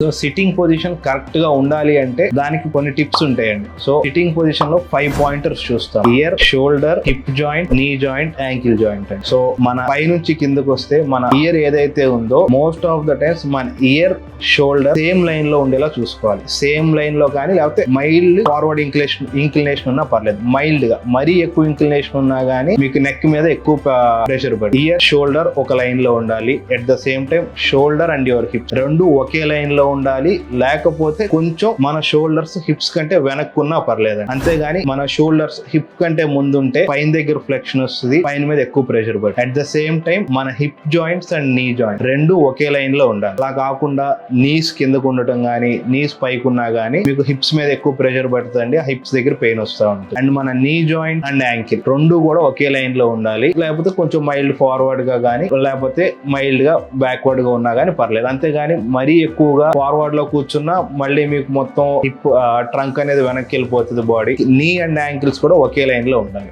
So sitting position correct గా ఉండాలి అంటే దానికి కొన్ని టిప్స్ ఉంటాయండి. సో సిట్టింగ్ పొజిషన్ లో 5 పాయింటర్స్ చూస్తాం. Year, shoulder, hip joint, knee joint, ankle joint అండి. సో మన పై నుంచి కిందకు వస్తే మన ఇయర్ ఏదైతే ఉందో మోస్ట్ ఆఫ్ ద టైమ్స్ మన ఇయర్, షోల్డర్ సేమ్ లైన్ లో ఉండేలా చూసుకోవాలి. సేమ్ లైన్ లో కానీ లేకపోతే మైల్డ్ ఫార్వర్డ్ ఇంక్లినేషన్ ఉన్నా పర్లేదు. మైల్డ్ గా మరీ ఎక్కువ ఇంక్లినేషన్ ఉన్నా గానీ మీకు నెక్ మీద ఎక్కువ ప్రెషర్ పడి ఇయర్, షోల్డర్ ఒక లైన్ లో ఉండాలి. At the same time shoulder and your hip రెండు ఒకే లైన్ లో ఉండాలి. లేకపోతే కొంచెం మన షోల్డర్స్ హిప్స్ కంటే వెనక్కున్నా పర్లేదు. అంతేగాని మన షోల్డర్స్ హిప్ కంటే ముందుంటే పైన దగ్గర ఫ్లెక్షన్ వస్తుంది, పైన మీద ఎక్కువ ప్రెషర్ పడుతుంది. అట్ ద సేమ్ టైం మన hip joints and knee joint రెండు ఒకే లైన్ లో ఉండాలి. అలా కాకుండా నీస్ కిందకు ఉండటం గానీ నీస్ పైకి ఉన్నా గానీ మీకు హిప్స్ మీద ఎక్కువ ప్రెషర్ పడుతుంది. ఆ హిప్స్ దగ్గర పెయిన్ వస్తూ ఉంటుంది. అండ్ మన నీ జాయింట్ అండ్ యాంకిల్ రెండు కూడా ఒకే లైన్ లో ఉండాలి. లేకపోతే కొంచెం మైల్డ్ ఫార్వర్డ్ గా గానీ లేకపోతే మైల్డ్ గా బ్యాక్వర్డ్ గా ఉన్నా గానీ పర్లేదు. అంతేగాని మరీ ఎక్కువగా ఫార్వర్డ్ లో కూర్చున్నా మళ్ళీ మీకు మొత్తం హిప్ ట్రంక్ అనేది వెనక్కి వెళ్ళిపోతుంది. బాడీ, నీ అండ్ యాంకిల్స్ కూడా ఒకే లైన్ లో ఉండాలి.